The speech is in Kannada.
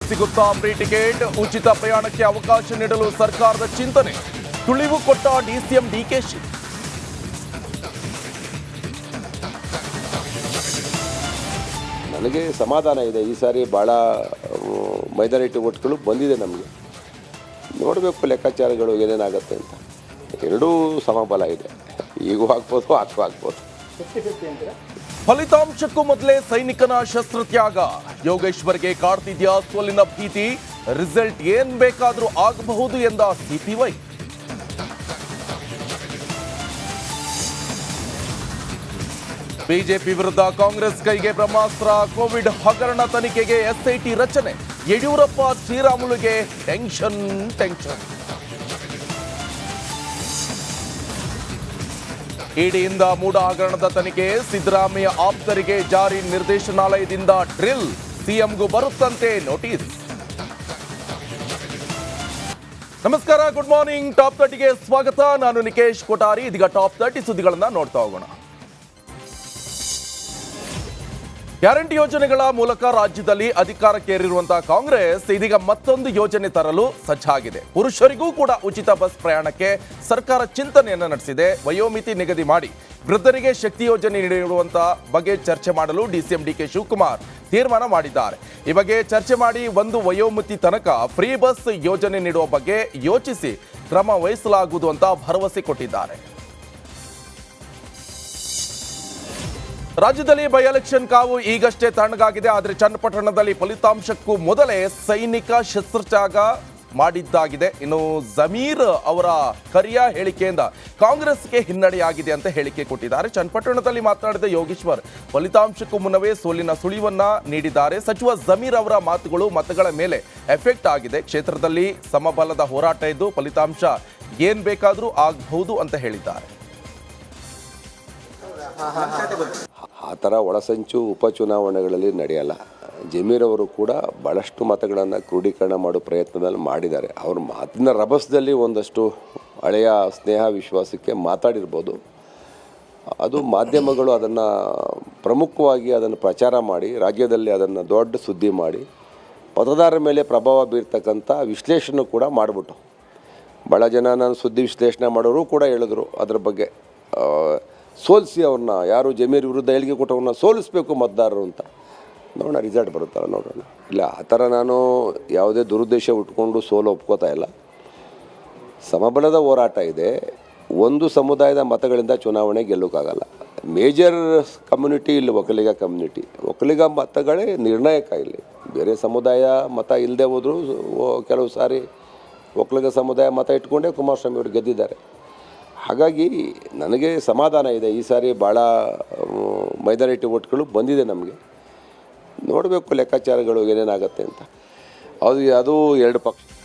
ಸಿಗುತ್ತಾ ಫ್ರೀ ಟಿಕೆಟ್, ಉಚಿತ ಪ್ರಯಾಣಕ್ಕೆ ಅವಕಾಶ ನೀಡಲು ಸರ್ಕಾರದ ಚಿಂತನೆ, ಸುಳಿವು ಕೊಟ್ಟ ಡಿಸಿಎಂ ಡಿಕೆಶಿ. ನನಗೆ ಸಮಾಧಾನ ಇದೆ. ಈ ಸಾರಿ ಭಾಳ ಮೈನಾರಿಟಿ ಓಟ್ಗಳು ಬಂದಿದೆ ನಮಗೆ. ನೋಡಬೇಕು ಲೆಕ್ಕಾಚಾರಗಳು ಏನೇನಾಗುತ್ತೆ ಅಂತ. ಎರಡೂ ಸಮಬಲ ಇದೆ. ಈಗೂ ಆಗ್ಬೋದು, ಆಗ್ಬೋದು. ಫಲಿತಾಂಶಕ್ಕೂ ಮೊದಲೇ ಸೈನಿಕನ ಶಸ್ತ್ರತ್ಯಾಗ, ಯೋಗೇಶ್ವರ್ಗೆ ಕಾಡ್ತಿದ್ಯಾ ಸೋಲಿನ ಭೀತಿ, ರಿಸಲ್ಟ್ ಏನ್ ಬೇಕಾದ್ರೂ ಆಗಬಹುದು ಎಂದ ಸಿಪಿವೈ. ಬಿಜೆಪಿ ವಿರುದ್ಧ ಕಾಂಗ್ರೆಸ್ ಕೈಗೆ ಬ್ರಹ್ಮಾಸ್ತ್ರ, ಕೋವಿಡ್ ಹಗರಣ ತನಿಖೆಗೆ ಎಸ್ಐಟಿ ರಚನೆ, ಯಡಿಯೂರಪ್ಪ ಶ್ರೀರಾಮುಲುಗೆ ಟೆನ್ಷನ್. ಇಡಿಯಿಂದ ಮೂಡ ಹಗರಣದ ತನಿಖೆ, ಸಿದ್ದರಾಮಯ್ಯ ಆಪ್ತರಿಗೆ ಜಾರಿ ನಿರ್ದೇಶನಾಲಯದಿಂದ ಡ್ರಿಲ್, ಸಿಎಂಗೂ ಬರುತ್ತಂತೆ ನೋಟಿಸ್. ನಮಸ್ಕಾರ, ಗುಡ್ ಮಾರ್ನಿಂಗ್. ಟಾಪ್ 30ಗೆ ಸ್ವಾಗತ. ನಾನು ನಿಕೇಶ್ ಕೊಠಾರಿ. ಇದೀಗ ಟಾಪ್ 30 ಸುದ್ದಿಗಳನ್ನ ನೋಡ್ತಾ ಹೋಗೋಣ. ಗ್ಯಾರಂಟಿ ಯೋಜನೆಗಳ ಮೂಲಕ ರಾಜ್ಯದಲ್ಲಿ ಅಧಿಕಾರಕ್ಕೇರಿರುವಂತಹ ಕಾಂಗ್ರೆಸ್ ಇದೀಗ ಮತ್ತೊಂದು ಯೋಜನೆ ತರಲು ಸಜ್ಜಾಗಿದೆ. ಪುರುಷರಿಗೂ ಕೂಡ ಉಚಿತ ಬಸ್ ಪ್ರಯಾಣಕ್ಕೆ ಸರ್ಕಾರ ಚಿಂತನೆಯನ್ನು ನಡೆಸಿದೆ. ವಯೋಮಿತಿ ನಿಗದಿ ಮಾಡಿ ವೃದ್ಧರಿಗೆ ಶಕ್ತಿ ಯೋಜನೆ ನೀಡಿರುವಂತಹ ಬಗ್ಗೆ ಚರ್ಚೆ ಮಾಡಲು ಡಿಸಿಎಂ ಡಿಕೆ ಶಿವಕುಮಾರ್ ತೀರ್ಮಾನ ಮಾಡಿದ್ದಾರೆ. ಈ ಬಗ್ಗೆ ಚರ್ಚೆ ಮಾಡಿ ಒಂದು ವಯೋಮಿತಿ ತನಕ ಫ್ರೀ ಬಸ್ ಯೋಜನೆ ನೀಡುವ ಬಗ್ಗೆ ಯೋಚಿಸಿ ಕ್ರಮ ವಹಿಸಲಾಗುವುದು ಅಂತ ಭರವಸೆ ಕೊಟ್ಟಿದ್ದಾರೆ. ರಾಜ್ಯದಲ್ಲಿ ಬೈ ಎಲೆಕ್ಷನ್ ಕಾವು ಈಗಷ್ಟೇ ತಣ್ಣಗಾಗಿದೆ. ಆದರೆ ಚನ್ನಪಟ್ಟಣದಲ್ಲಿ ಫಲಿತಾಂಶಕ್ಕೂ ಮೊದಲೇ ಸೈನಿಕ ಶಸ್ತ್ರತ್ಯಾಗ ಮಾಡಿದ್ದಾಗಿದೆ. ಇನ್ನು ಜಮೀರ್ ಅವರ ಕರಿಯ ಹೇಳಿಕೆಯಿಂದ ಕಾಂಗ್ರೆಸ್ಗೆ ಹಿನ್ನಡೆಯಾಗಿದೆ ಅಂತ ಹೇಳಿಕೆ ಕೊಟ್ಟಿದ್ದಾರೆ. ಚನ್ನಪಟ್ಟಣದಲ್ಲಿ ಮಾತನಾಡಿದ ಯೋಗೇಶ್ವರ್ ಫಲಿತಾಂಶಕ್ಕೂ ಮುನ್ನವೇ ಸೋಲಿನ ಸುಳಿವನ್ನ ನೀಡಿದ್ದಾರೆ. ಸಚಿವ ಜಮೀರ್ ಅವರ ಮಾತುಗಳು ಮತಗಳ ಮೇಲೆ ಎಫೆಕ್ಟ್ ಆಗಿದೆ. ಕ್ಷೇತ್ರದಲ್ಲಿ ಸಮಬಲದ ಹೋರಾಟ ಇದ್ದು ಫಲಿತಾಂಶ ಏನ್ ಬೇಕಾದರೂ ಆಗಬಹುದು ಅಂತ ಹೇಳಿದ್ದಾರೆ. ಆ ಥರ ಒಳಸಂಚು ಉಪಚುನಾವಣೆಗಳಲ್ಲಿ ನಡೆಯಲ್ಲ. ಜಮೀರ್ ಅವರು ಕೂಡ ಭಾಳಷ್ಟು ಮತಗಳನ್ನು ಕ್ರೋಢೀಕರಣ ಮಾಡೋ ಪ್ರಯತ್ನದಲ್ಲಿ ಮಾಡಿದ್ದಾರೆ. ಅವ್ರ ಮಾತಿನ ರಭಸದಲ್ಲಿ ಒಂದಷ್ಟು ಹಳೆಯ ಸ್ನೇಹ ವಿಶ್ವಾಸಕ್ಕೆ ಮಾತಾಡಿರ್ಬೋದು. ಅದು ಮಾಧ್ಯಮಗಳು ಅದನ್ನು ಪ್ರಮುಖವಾಗಿ ಅದನ್ನು ಪ್ರಚಾರ ಮಾಡಿ ರಾಜ್ಯದಲ್ಲಿ ಅದನ್ನು ದೊಡ್ಡ ಸುದ್ದಿ ಮಾಡಿ ಮತದಾರರ ಮೇಲೆ ಪ್ರಭಾವ ಬೀರ್ತಕ್ಕಂಥ ವಿಶ್ಲೇಷಣೆ ಕೂಡ ಮಾಡಿಬಿಟ್ಟು ಭಾಳ ಜನ ನಾನು ಸುದ್ದಿ ವಿಶ್ಲೇಷಣೆ ಮಾಡೋರು ಕೂಡ ಹೇಳಿದ್ರು ಅದ್ರ ಬಗ್ಗೆ. ಸೋಲಿಸಿ ಅವ್ರನ್ನ, ಯಾರು ಜಮೀರ್ ವಿರುದ್ಧ ಹೇಳಿಕೆ ಕೊಟ್ಟವ್ರನ್ನ ಸೋಲಿಸಬೇಕು ಮತದಾರರು ಅಂತ. ನೋಡೋಣ ರಿಸಲ್ಟ್ ಬರುತ್ತಲ್ಲ, ನೋಡೋಣ. ಇಲ್ಲ, ಆ ಥರ ನಾನು ಯಾವುದೇ ದುರುದ್ದೇಶ ಉಟ್ಕೊಂಡು ಸೋಲು ಒಪ್ಕೋತಾ ಇಲ್ಲ. ಸಮಬಲದ ಹೋರಾಟ ಇದೆ. ಒಂದು ಸಮುದಾಯದ ಮತಗಳಿಂದ ಚುನಾವಣೆ ಗೆಲ್ಲೋಕ್ಕಾಗಲ್ಲ. ಮೇಜರ್ ಕಮ್ಯುನಿಟಿ ಇಲ್ಲಿ ಒಕ್ಕಲಿಗ ಮತಗಳೇ ನಿರ್ಣಾಯಕ. ಇಲ್ಲಿ ಬೇರೆ ಸಮುದಾಯ ಮತ ಇಲ್ಲದೆ ಹೋದರೂ ಕೆಲವು ಸಾರಿ ಒಕ್ಕಲಿಗ ಸಮುದಾಯ ಮತ ಇಟ್ಕೊಂಡೇ ಕುಮಾರಸ್ವಾಮಿ ಅವರು ಗೆದ್ದಿದ್ದಾರೆ. ಹಾಗಾಗಿ ನನಗೆ ಸಮಾಧಾನ ಇದೆ. ಈ ಸಾರಿ ಭಾಳ ಮೈನಾರಿಟಿ ಓಟ್ಗಳು ಬಂದಿದೆ ನಮಗೆ. ನೋಡಬೇಕು ಲೆಕ್ಕಾಚಾರಗಳು ಏನೇನಾಗುತ್ತೆ ಅಂತ. ಅದು ಎರಡು ಪಕ್ಷ